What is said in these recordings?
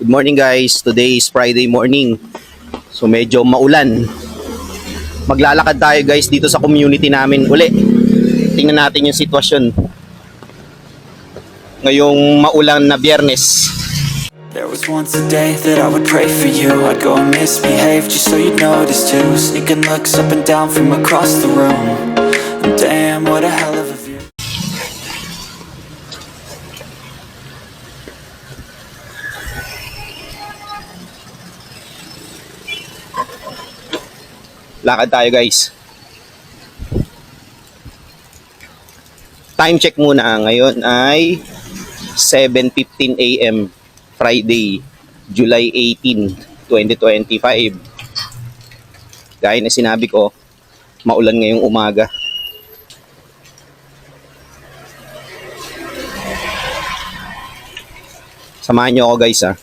Good morning guys, today is Friday morning. So medyo maulan. Maglalakad tayo guys dito sa community namin uli. Tingnan natin yung sitwasyon ngayong maulan na Biyernes. There was once a day that I would pray for you. I'd go and misbehave just so you'd notice too. Sneaking looks up and down from across the room. And damn, what a hell of a view. Lakad tayo guys. Time check muna, ngayon ay 7:15 AM, Friday, July 18, 2025. Gaya na sinabi ko, maulan ngayong umaga. Samahan nyo ako guys ha.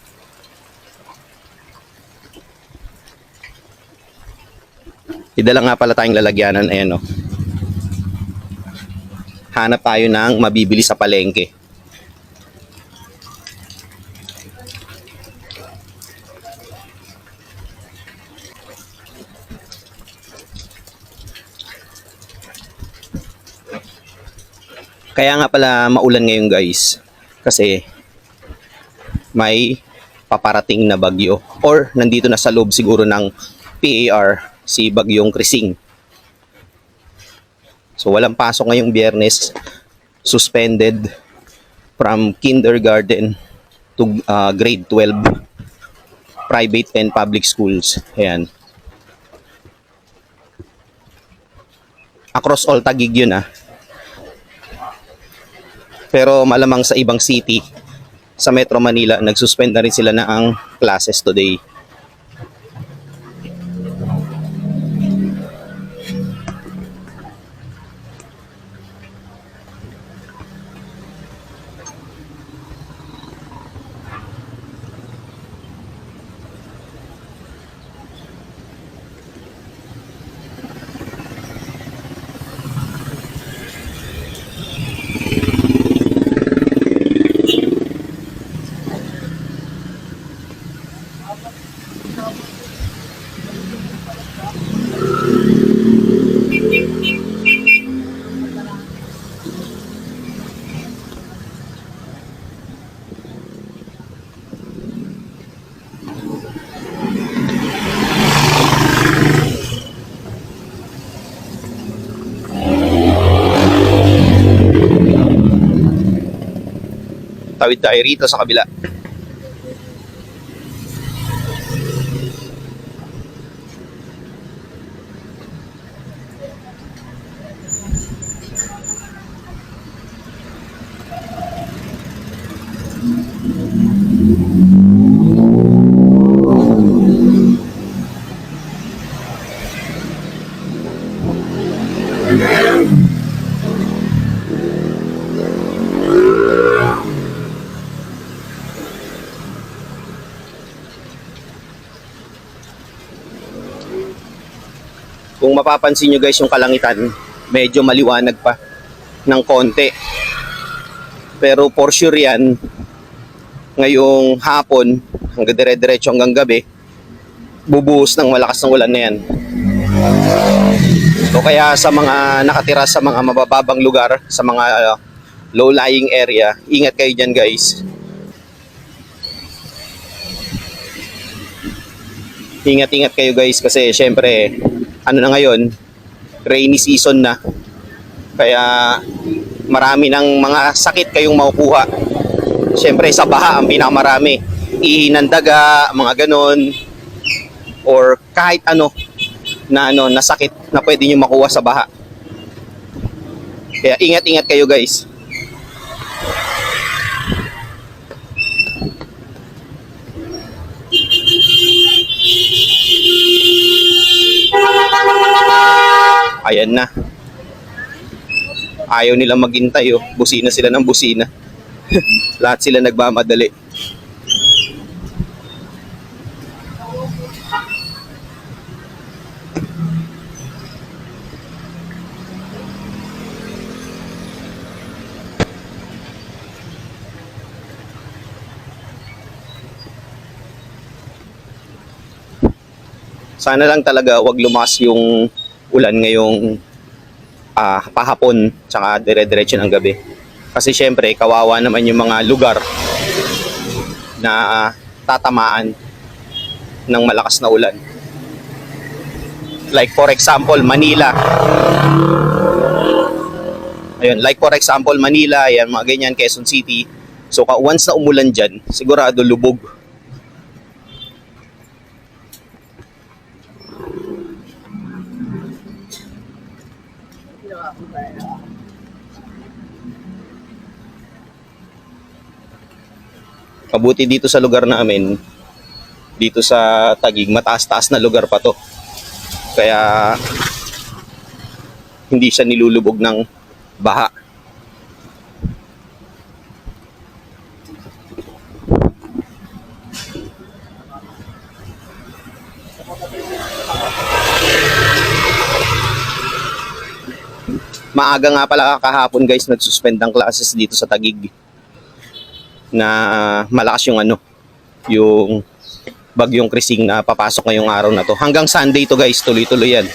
Idala nga pala tayong lalagyanan, ayan o. Hanap tayo ng mabibili sa palengke. Kaya nga pala maulan ngayon guys, kasi may paparating na bagyo or nandito na sa loob siguro ng PAR si Bagyong Krising. So walang pasok ngayong Biyernes, suspended from kindergarten to grade 12, private and public schools. Ayan. Across all Taguig yun ah. Pero malamang sa ibang city, sa Metro Manila, nagsuspend na rin sila na ang classes today. Tawid tayo rito sa kabila. Kung mapapansin nyo guys yung kalangitan, medyo maliwanag pa ng konti. Pero for sure yan, ngayong hapon, hanggang dire-diretso hanggang gabi, bubuhos ng malakas ng ulan na yan. So kaya sa mga nakatira sa mga mabababang lugar, sa mga low-lying area, ingat kayo dyan guys. Ingat-ingat kayo guys kasi syempre, ano na ngayon, rainy season na. Kaya marami ng mga sakit kayong makukuha. Siyempre sa baha ang pinakamarami. Ihinang daga, mga ganon. Or kahit ano na sakit na pwede nyo makuha sa baha. Kaya ingat-ingat kayo guys. Ayan na. Ayaw nila maghintay oh. Busina sila ng busina. Lahat sila nagmamadali. Sana lang talaga wag lumas yung ulan ngayong pahapon tsaka dire-diretso ng gabi. Kasi syempre kawawa naman yung mga lugar na tatamaan ng malakas na ulan. Like for example, Manila. Ayun, like for example, Manila, yan, mga ganyan, Quezon City. So, once na umulan dyan, sigurado lubog. Mabuti dito sa lugar namin, dito sa Taguig, mataas-taas na lugar pa to. Kaya, hindi siya nilulubog ng baha. Maaga nga pala kahapon guys, nag-suspend ang classes dito sa Taguig. Na malakas yung yung bagyong Krising na papasok ngayong araw na to. Hanggang Sunday to guys, tuloy-tuloy yan.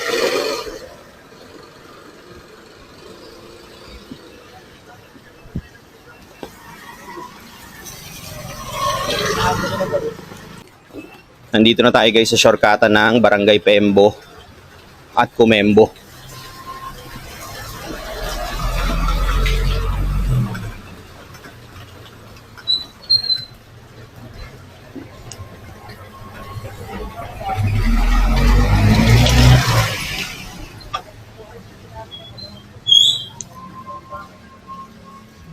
Nandito na tayo guys sa shortcutan ng Barangay Pembo at Kumembo.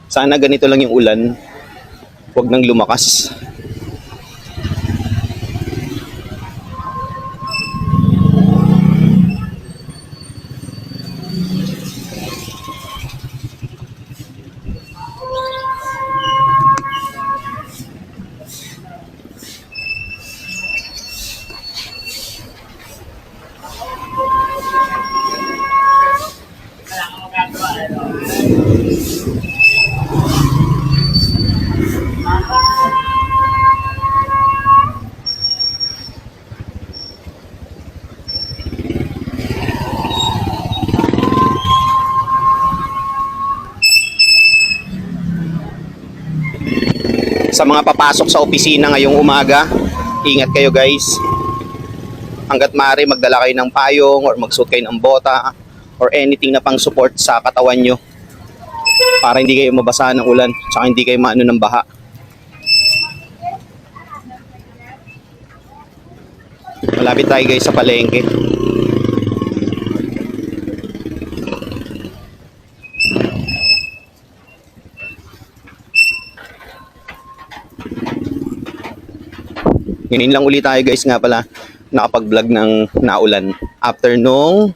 Sana ganito lang yung ulan, huwag nang lumakas. Sa mga papasok sa opisina ngayong umaga, ingat kayo guys. Hanggat maaari magdala kayo ng payong or magsuot kayo ng bota or anything na pang support sa katawan nyo para hindi kayo mabasa ng ulan tsaka hindi kayo maano ng baha. Malapit tayo guys sa palengke. Ngayon lang ulit tayo guys nga pala nakapag-vlog ng naulan. After nung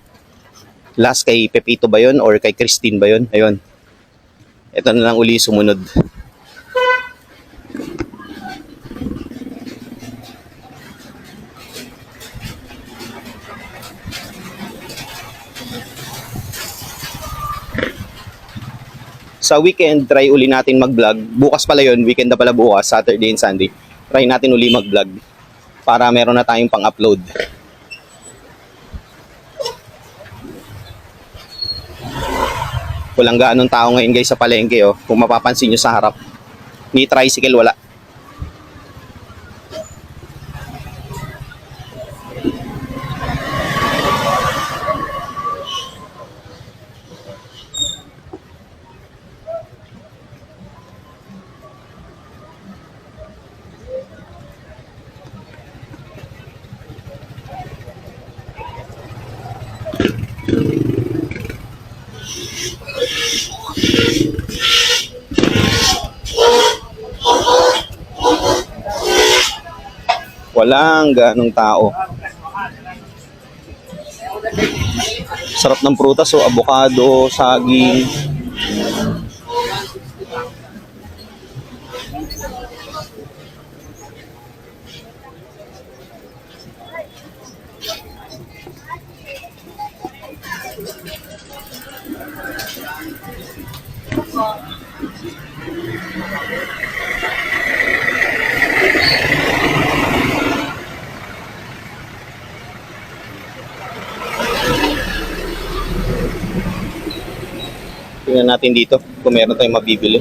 last kay Pepito ba yun or kay Christine ba yun? Ayun. Ito na lang uli sumunod. Sa weekend, try uli natin mag-vlog. Bukas pala yun, weekend na pala bukas, Saturday and Sunday. Try natin uli mag-vlog para meron na tayong pang-upload. Walang gaanong tao ngayon guys sa palengke oh. Kung mapapansin nyo sa harap, ni tricycle wala. Walang ganong tao. Sarap ng prutas o avocado, saging. Tingnan natin dito kung meron tayong mabibili.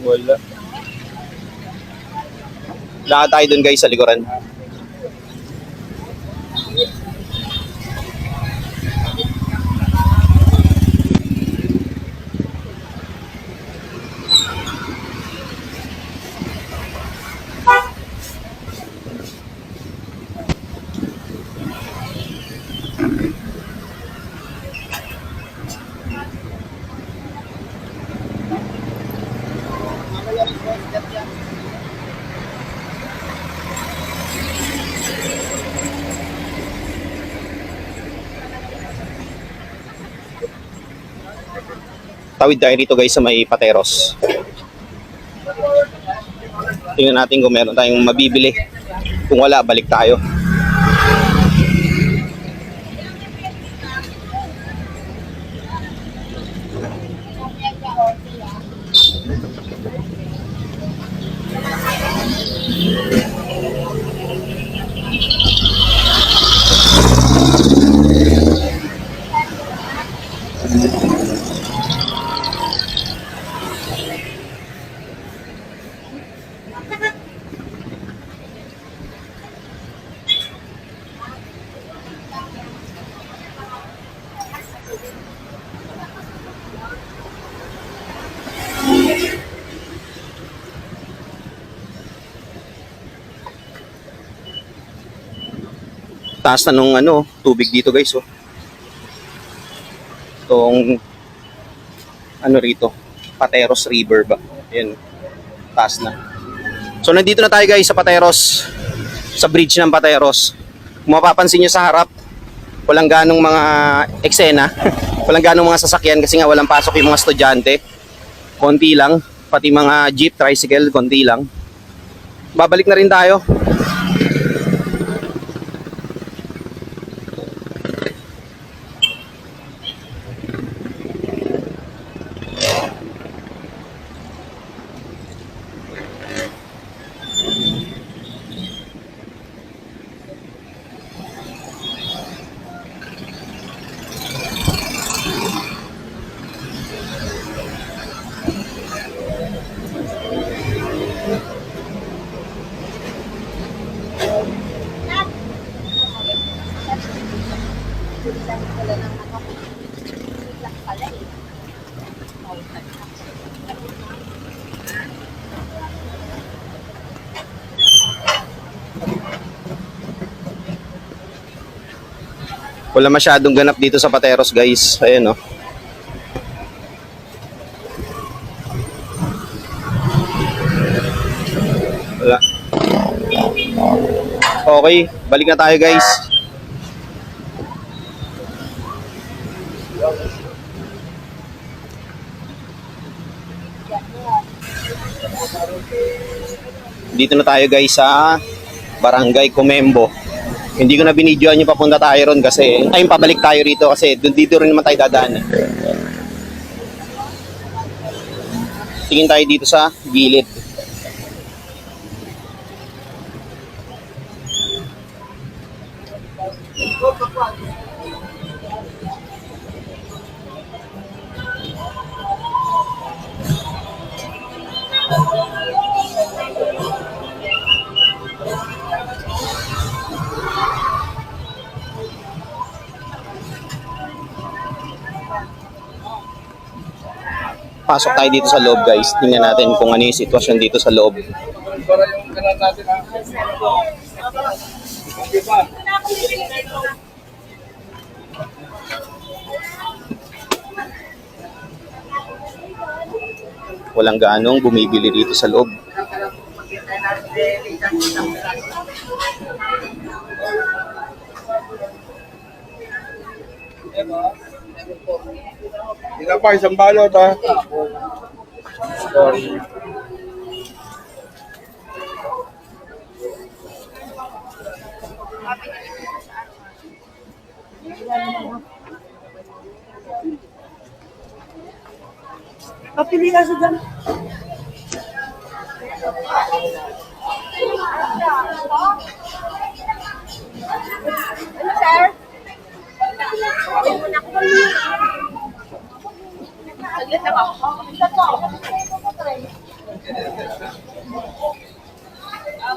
Wala. Lakad tayo dun guys sa likuran. Tawid tayo dito guys sa may Pateros. Tingnan natin kung meron tayong mabibili. Kung wala, balik tayo. Taas na nung tubig dito guys, oh. Itong rito, Pateros River ba? Ayan, taas na. So nandito na tayo guys sa Pateros, sa bridge ng Pateros. Kung mapapansin nyo sa harap, walang ganong mga eksena, walang ganong mga sasakyan kasi nga walang pasok yung mga estudyante. Konti lang, pati mga jeep, tricycle, konti lang. Babalik na rin tayo. Wala masyadong ganap dito sa Pateros guys. Ayan, oh. Wala. Okay, balik na tayo guys. Dito na tayo guys sa Barangay Comembo. Hindi ko na binidyoan yung papunta tayo ron kasi ay pabalik tayo rito kasi dito rin naman tayo dadaan. Tingin tayo dito sa gilid. Pasok tayo dito sa loob guys. Tingnan natin kung ano yung sitwasyon dito sa loob. Walang ganong bumibili dito sa loob. Hindi na pa, isang balot ha. Sorry. Papili ka sa dyan. Ano, sir? Saglit lang ako.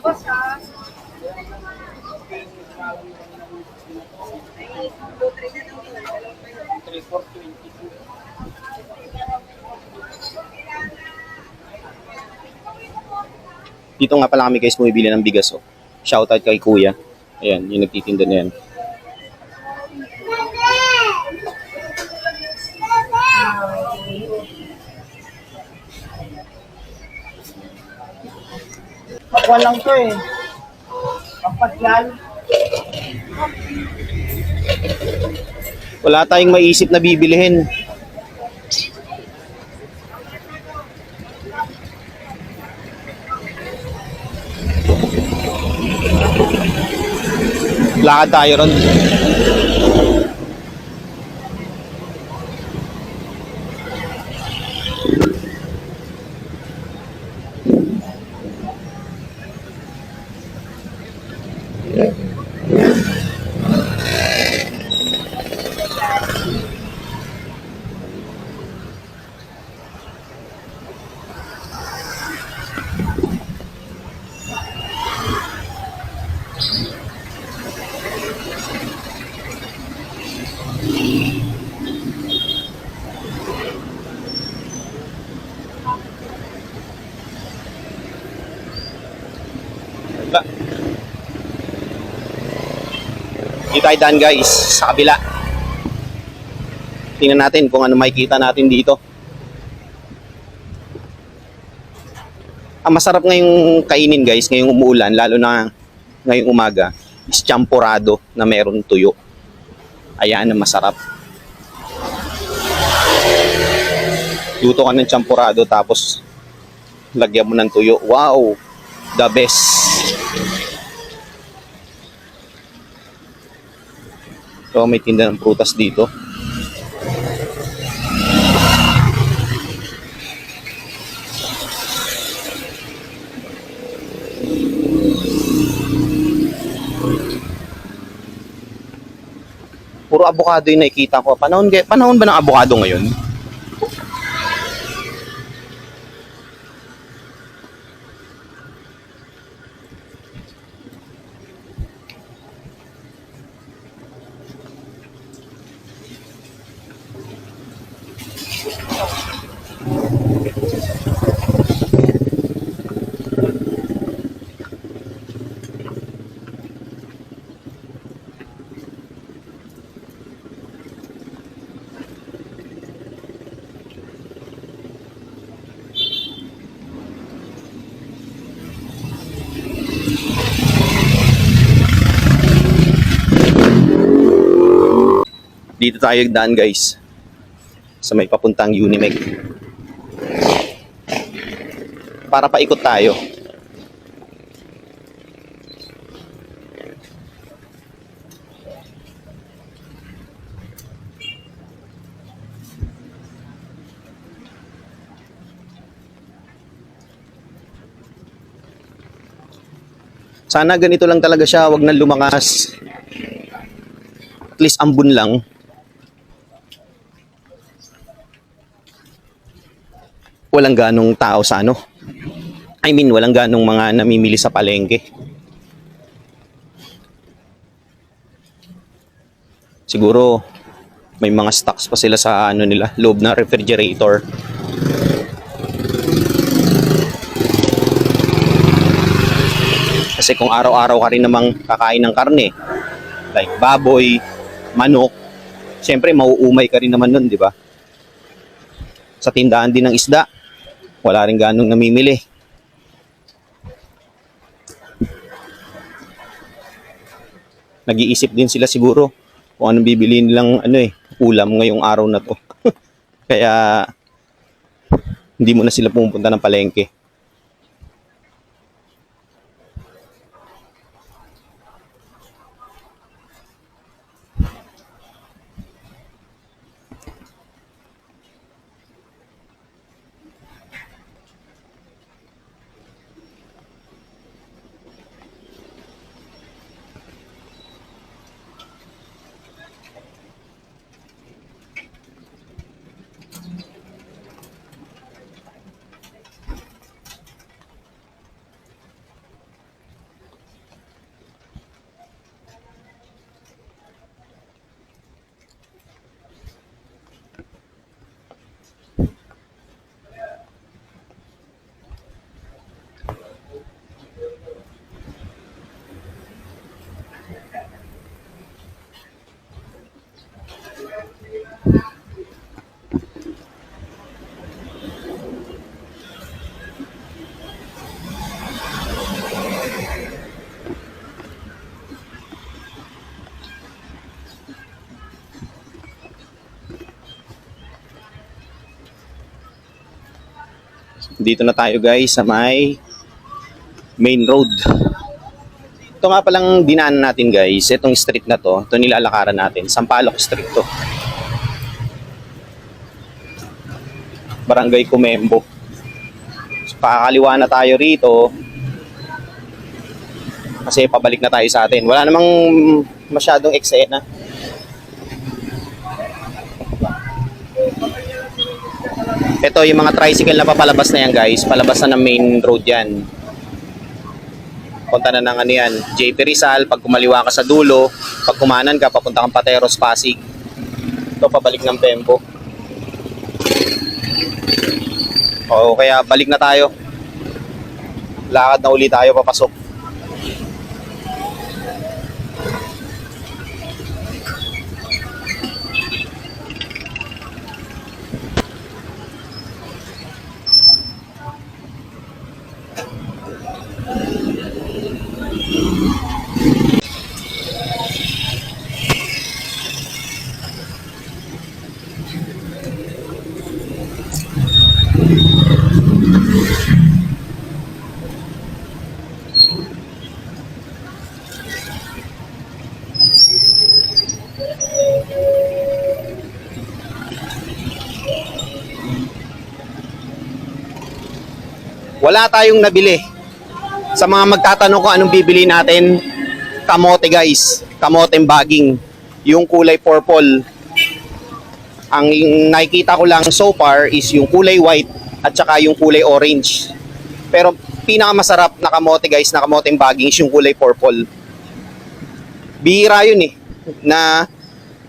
Boss, ha? Dito nga pala kami guys bumibili ng bigas. Oh. Shoutout kay Kuya. Ayan, yung nagtitinda na yan. Pakwan lang to eh. Papasyal. Wala tayong maisip na bibilihin. Lakad tayo ron. Ba? Dito tayo daan guys, sa kabila. Tingnan natin kung ano makikita natin dito. Ang masarap ngayong kainin guys, ngayong umuulan, lalo na ngayong umaga, is champurado na meron tuyo. Ayan ang masarap. Luto ka ng champurado tapos lagyan mo ng tuyo. Wow! The best! So may tinda ng prutas dito. Puro avocado yung nakikita ko. Panahon ba ng avocado ngayon? Dito tayo daan guys. Sa may papuntang Unimeg. Para paikot tayo. Sana ganito lang talaga siya, wag na lumakas. At least ambun lang. Walang ganong tao sa ano. I mean, walang ganong mga namimili sa palengke. Siguro may mga stocks pa sila sa ano nila, loob na refrigerator. Kasi kung araw-araw ka rin namang kakain ng karne, like baboy, manok, siyempre mauumay ka rin naman nun, di ba? Sa tindahan din ng isda, wala rin ganong namimili. Nag-iisip din sila siguro kung anong bibiliin nilang ulam ngayong araw na to. Kaya hindi mo na sila pumunta ng palengke. Dito na tayo guys sa may main road. Ito nga palang dinaanan natin guys. Itong street na to. Ito nilalakaran natin. Sampaloc Street to. Barangay Comembo. So, pakakaliwa na tayo rito. Kasi pabalik na tayo sa atin. Wala namang masyadong eksena. Ito yung mga tricycle na papalabas na yan guys. Palabas na ng main road yan. Punta na ng ano yan. JP Rizal. Pag kumaliwa ka sa dulo. Pag kumanan ka, papunta kang Pateros, Pasig. Ito pabalik ng Pembo. Oo, kaya balik na tayo. Lakad na uli tayo papasok. Wala tayong nabili. Sa mga magtatanong kung anong bibili natin, kamote guys. Kamoteng baging. Yung kulay purple. Ang nakikita ko lang so far is yung kulay white at saka yung kulay orange. Pero pinakamasarap na kamote guys, na kamoteng baging is yung kulay purple. Bihira yun eh, na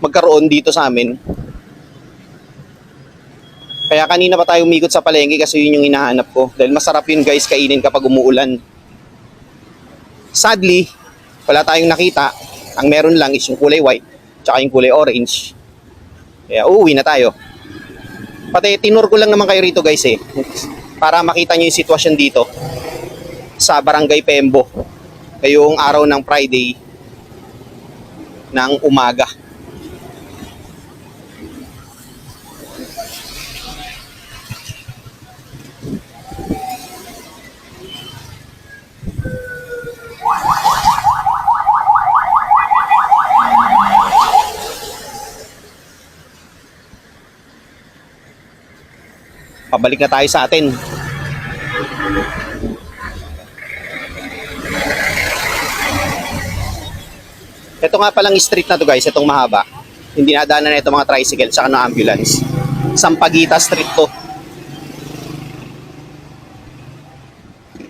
magkaroon dito sa amin. Kaya kanina pa tayo umikot sa palengke kasi yun yung hinahanap ko. Dahil masarap yun guys kainin kapag umuulan. Sadly, wala tayong nakita. Ang meron lang is yung kulay white tsaka yung kulay orange. Kaya uuwi na tayo. Pati tinur ko lang naman kayo rito guys eh. Para makita nyo yung sitwasyon dito sa Barangay Pembo. Ngayong araw ng Friday ng umaga. Pabalik na tayo sa atin. Ito nga palang street na to guys, itong mahaba. Hindi nadaanan na itong mga tricycle tsaka ng ambulance. Sampaguita Street to.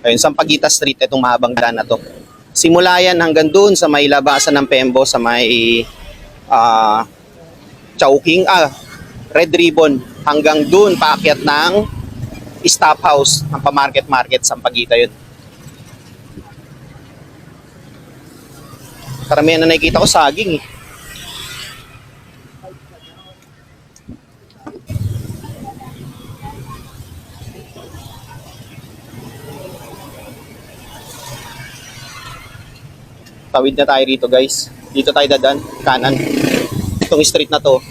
Ayun, Sampaguita Street, itong mahabang daan na to. Simula yan hanggang doon sa may labasan ng Pembo, sa may Chowking, Red Ribbon. Hanggang doon, paakyat ng stop house, ng pamarket-market, Sampaguita yun. Karamihan na nakikita ko saging eh. Tawid na tayo rito guys. Dito tayo dadaan, kanan. Itong street na to,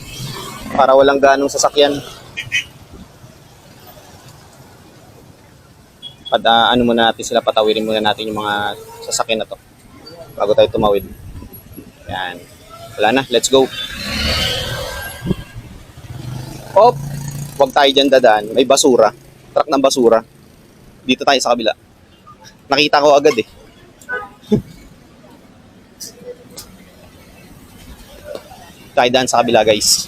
para walang ganong sasakyan. Ano muna natin sila, patawirin muna natin yung mga sasakyan na to bago tayo tumawid. Yan. Wala na, let's go. Hop! Huwag tayo dyan dadaan. May basura. Truck ng basura. Dito tayo sa kabila. Nakita ko agad eh. Tayo daan sa kabila guys.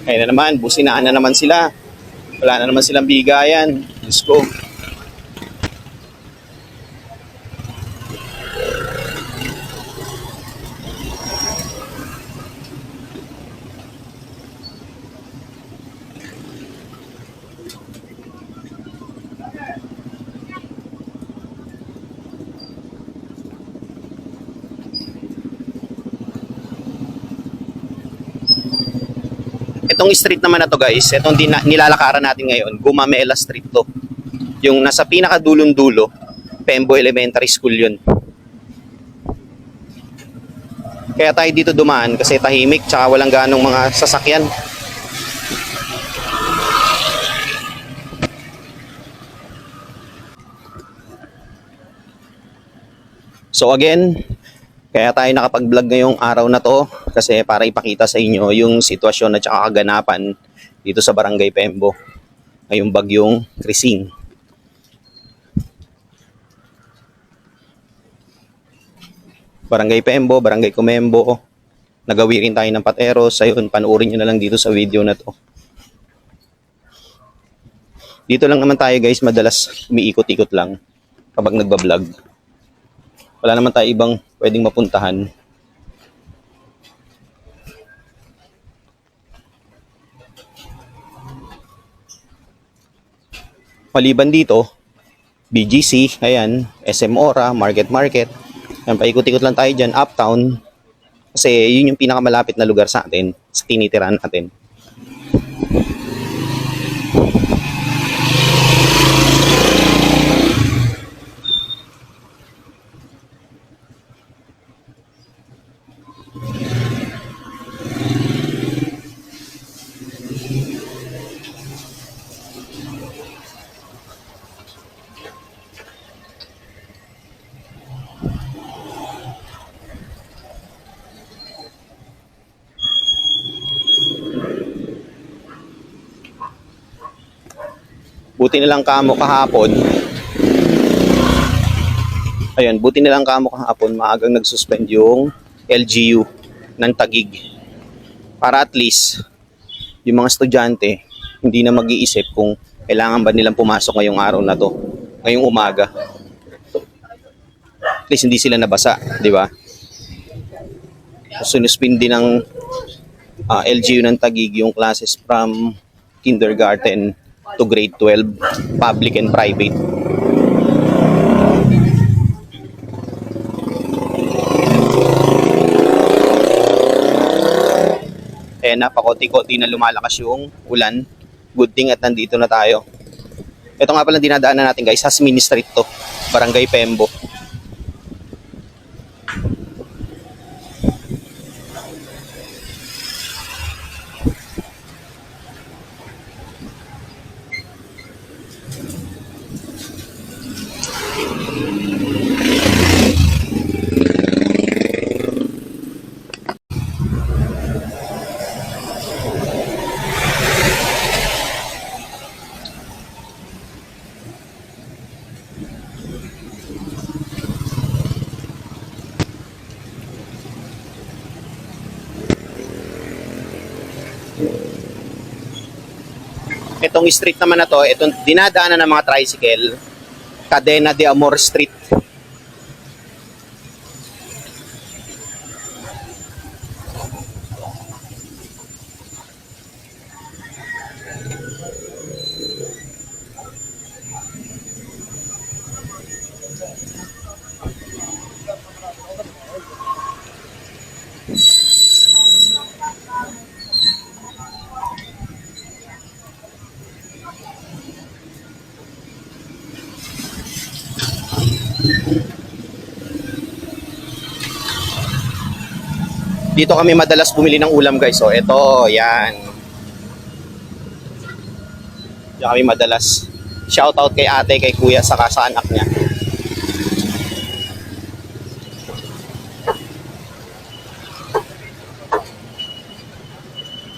Ayun na naman, businaan na naman sila. Wala na naman silang bigayan. Diyos ko. Itong street naman na to guys, itong nilalakaran natin ngayon, Gumamela Street to. Yung nasa pinakadulong dulo, Pembo Elementary School yun. Kaya tayo dito dumaan kasi tahimik tsaka walang ganong mga sasakyan. So again, kaya tayo nakapag-vlog ngayong araw na to kasi para ipakita sa inyo yung sitwasyon at saka kaganapan dito sa Barangay Pembo ngayong bagyong Krising. Barangay Pembo, Barangay Comembo, nagawi rin tayo ng Pateros. Ayun, panoorin nyo na lang dito sa video na to. Dito lang naman tayo guys, madalas umiikot-ikot lang kapag nagbablog. Wala naman tayo ibang pwedeng mapuntahan. Maliban dito, BGC, ayan, SM Ora, Market. Ayan, paikot-ikot lang tayo dyan, Uptown. Kasi yun yung pinakamalapit na lugar sa atin, sa tinitirahan natin. Buti nilang kamo kahapon. Ayan, buti nilang kamo kahapon, maagang nagsuspend yung LGU ng Taguig. Para at least, yung mga estudyante, hindi na mag-iisip kung kailangan ba nilang pumasok ngayong araw na to, ngayong umaga. At least hindi sila nabasa, di ba? Sinuspindi ng LGU ng Taguig yung classes from kindergarten to grade 12, public and private. Napakoti-koti na lumalakas yung ulan. Good thing at nandito na tayo. Ito nga pala dinadaanan natin guys, Hasmin Street to, Barangay Pembo. Itong street naman na to, itong dinadaanan ng mga tricycle, Cadena de Amor Street. Dito kami madalas bumili ng ulam guys. So ito, yan. Diyan kami madalas. Shoutout kay ate, kay kuya, saka sa anak niya.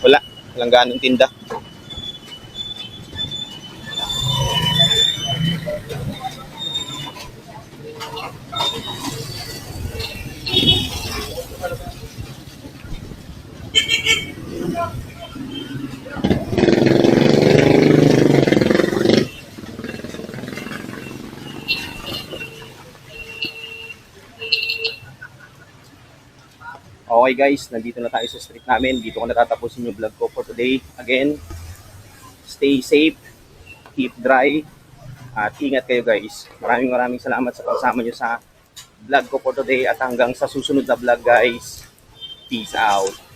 Walang ganong tinda. Okay guys, nandito na tayo sa street namin. Dito ko natatapusin yung vlog ko for today. Again, stay safe, keep dry, at ingat kayo guys. Maraming salamat sa pagsama nyo sa vlog ko for today at hanggang sa susunod na vlog guys. Peace out.